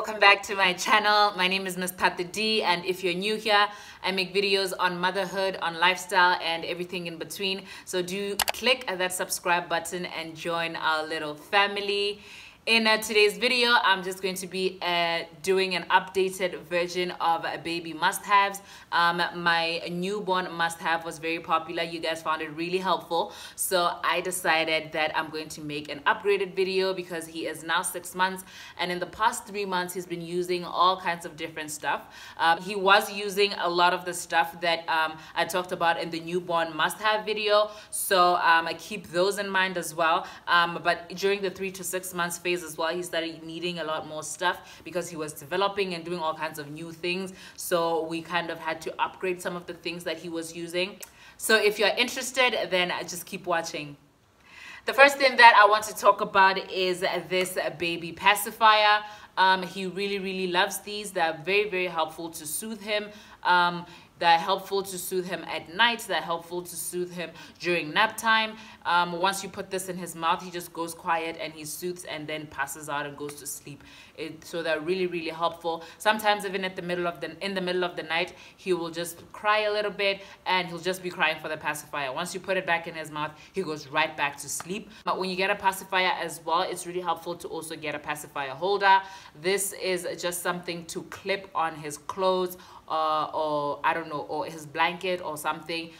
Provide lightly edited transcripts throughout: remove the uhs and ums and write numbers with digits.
welcome back to my channel. My name is Miss Tata D, and if you're new here, I make videos on motherhood, on lifestyle, and everything in between. So do click that subscribe button and join our little family. In today's video, I'm just going to be doing an updated version of baby must-haves. My newborn must-have was very popular. You guys found it really helpful. So I decided that I'm going to make an upgraded video because he is now 6 months. And in the past 3 months, he's been using all kinds of different stuff. He was using a lot of the stuff that I talked about in the newborn must-have video. So I keep those in mind as well. But during the 3 to 6 months phase as well, he started needing a lot more stuff because he was developing and doing all kinds of new things. So we kind of had to upgrade some of the things that he was using. So if you're interested, then just keep watching. The first thing that I want to talk about is this baby pacifier. He really loves these. They're very helpful to soothe him. They're helpful to soothe him at night. They're helpful to soothe him during nap time. Once you put this in his mouth, he just goes quiet and he soothes and then passes out and goes to sleep. So they're really helpful. Sometimes even in the middle of the night, he will just cry a little bit and he'll just be crying for the pacifier. Once you put it back in his mouth, he goes right back to sleep. But when you get a pacifier as well, it's really helpful to also get a pacifier holder. This is just something to clip on his clothes, or I don't know, or his blanket or something,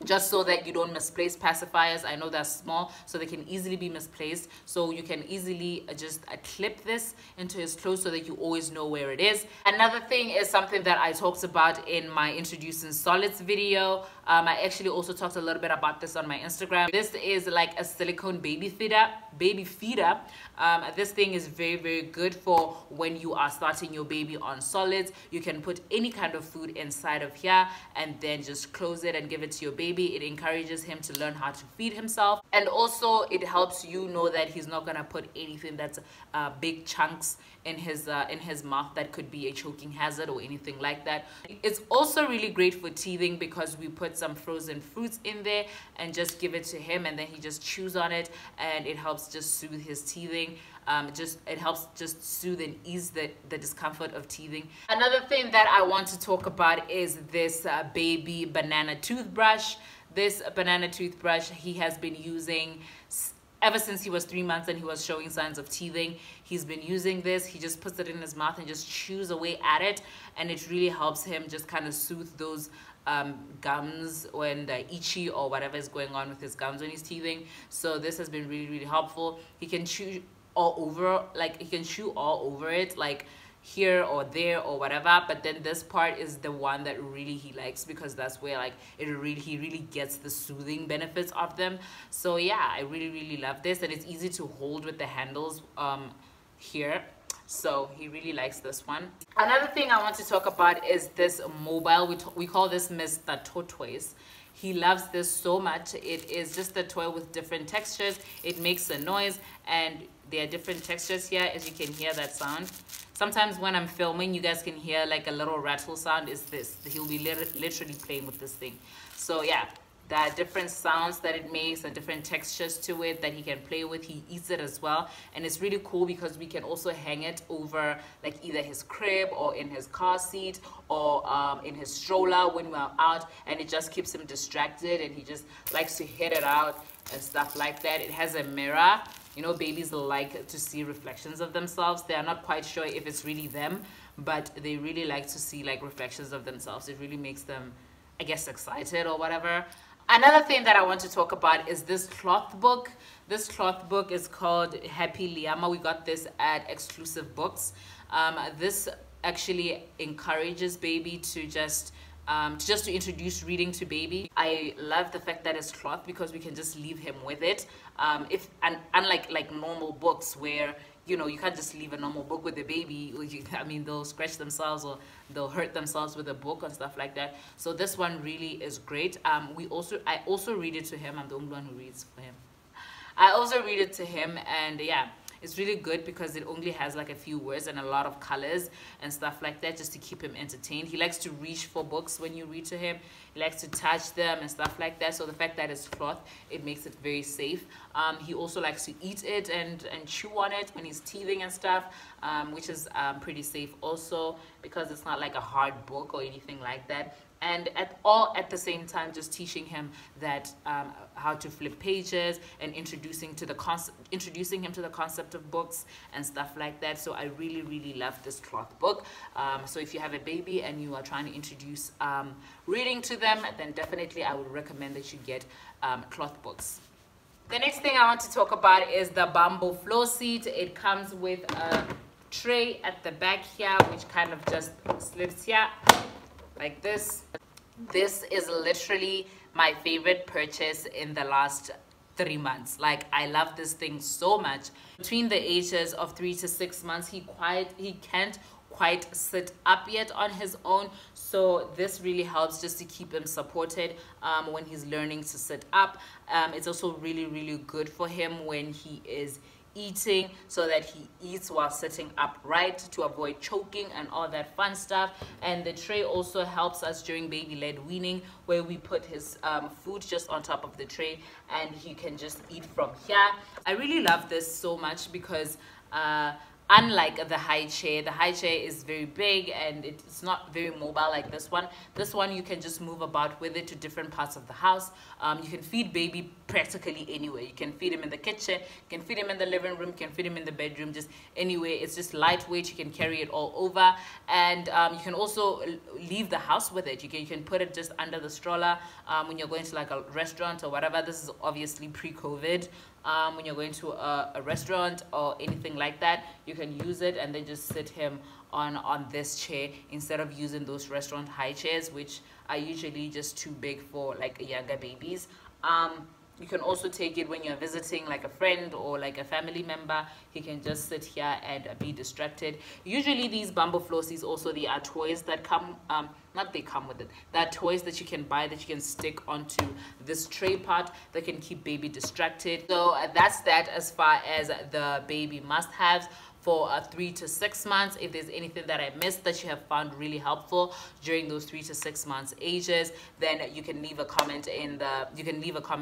just so that you don't misplace pacifiers. I know they're small, so they can easily be misplaced. So you can easily just clip this into his clothes so that you always know where it is. Another thing is something that I talked about in my introducing solids video. I actually also talked a little bit about this on my Instagram. This is like a silicone baby feeder. This thing is very good for when you are starting your baby on solids. You can put any kind of food inside of here and then just close it and give it to your baby. It encourages him to learn how to feed himself, and also it helps you know that he's not gonna put anything that's big chunks in his mouth that could be a choking hazard or anything like that. It's also really great for teething because we put some frozen fruits in there and just give it to him, and then he just chews on it, and it helps just soothe his teething. It helps just soothe and ease the discomfort of teething. Another thing that I want to talk about is this baby banana toothbrush. This banana toothbrush he has been using ever since he was 3 months and he was showing signs of teething. He's been using this. He just puts it in his mouth and just chews away at it, and it really helps him just kind of soothe those gums when they're itchy or whatever is going on with his gums when he's teething. So this has been really helpful. He can chew all over, like he can chew all over it, like here or there or whatever, but then this part is the one that really he likes because that's where like he really gets the soothing benefits of them. So yeah, I really love this, and it's easy to hold with the handles here. So he really likes this one. Another thing I want to talk about is this mobile. We call this Mr. Tortoise. He loves this so much. It is just a toy with different textures. It makes a noise, and there are different textures here, as you can hear that sound. Sometimes when I'm filming, you guys can hear like a little rattle sound. Is this. He'll be literally playing with this thing. So yeah, there are different sounds that it makes and different textures to it that he can play with. He eats it as well, and it's really cool because we can also hang it over like either his crib or in his car seat or in his stroller when we're out, and it just keeps him distracted, and he just likes to hit it out and stuff like that. It has a mirror. You know, babies like to see reflections of themselves. They are not quite sure if it's really them, but they really like to see like reflections of themselves. It really makes them, I guess, excited or whatever. Another thing that I want to talk about is this cloth book. This cloth book is called Happy Liama. We got this at Exclusive Books. This actually encourages baby to just to introduce reading to baby. I love the fact that it's cloth because we can just leave him with it. Unlike like normal books where, you know, you can't just leave a normal book with a baby. I mean, they'll scratch themselves or they'll hurt themselves with a book and stuff like that. So this one really is great. I also read it to him. I'm the only one who reads for him. I also read it to him, and yeah, It's really good because it only has like a few words and a lot of colors and stuff like that, just to keep him entertained. He likes to reach for books when you read to him. He likes to touch them and stuff like that. So the fact that it's cloth, it makes it very safe. He also likes to eat it and chew on it when he's teething and stuff, which is pretty safe also, because it's not like a hard book or anything like that. And at the same time, just teaching him that how to flip pages and introducing him to the concept of books and stuff like that. So I really love this cloth book. So if you have a baby and you are trying to introduce reading to them, then definitely I would recommend that you get cloth books. The next thing I want to talk about is the bamboo floor seat. It comes with a tray at the back here, which kind of just slips here like this. This is literally my favorite purchase in the last 3 months. Like, I love this thing so much. Between the ages of 3 to 6 months, he can't quite sit up yet on his own, so this really helps just to keep him supported when he's learning to sit up. It's also really good for him when he is eating, so that he eats while sitting upright to avoid choking and all that fun stuff. And the tray also helps us during baby-led weaning, where we put his food just on top of the tray and he can just eat from here. I really love this so much because unlike the high chair is very big and it's not very mobile like this one. This one you can just move about with it to different parts of the house. You can feed baby practically anywhere. You can feed him in the kitchen, you can feed him in the living room, you can feed him in the bedroom, just anywhere. It's just lightweight, you can carry it all over. And you can also leave the house with it. You can put it just under the stroller when you're going to like a restaurant or whatever. This is obviously pre-COVID. When you're going to a restaurant or anything like that, you can use it and then just sit him on this chair instead of using those restaurant high chairs, which are usually just too big for like younger babies. You can also take it when you're visiting like a friend or like a family member. He can just sit here and be distracted. Usually these bamboo floor seats also, there are toys that come, not they come with it, there are toys that you can buy that you can stick onto this tray part that can keep baby distracted. So that's that as far as the baby must-haves for 3 to 6 months. If there's anything that I missed that you have found really helpful during those 3 to 6 months ages, then you can leave a comment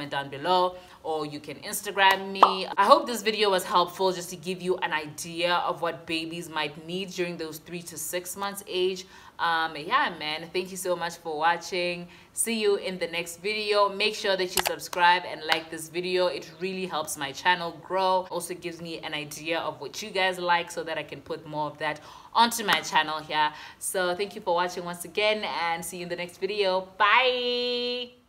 down below, or you can Instagram me. I hope this video was helpful just to give you an idea of what babies might need during those 3 to 6 months age. Yeah, man, thank you so much for watching. See you in the next video. Make sure that you subscribe and like this video. It really helps my channel grow. Also gives me an idea of what you guys like, so that I can put more of that onto my channel here. So thank you for watching once again, and see you in the next video. Bye.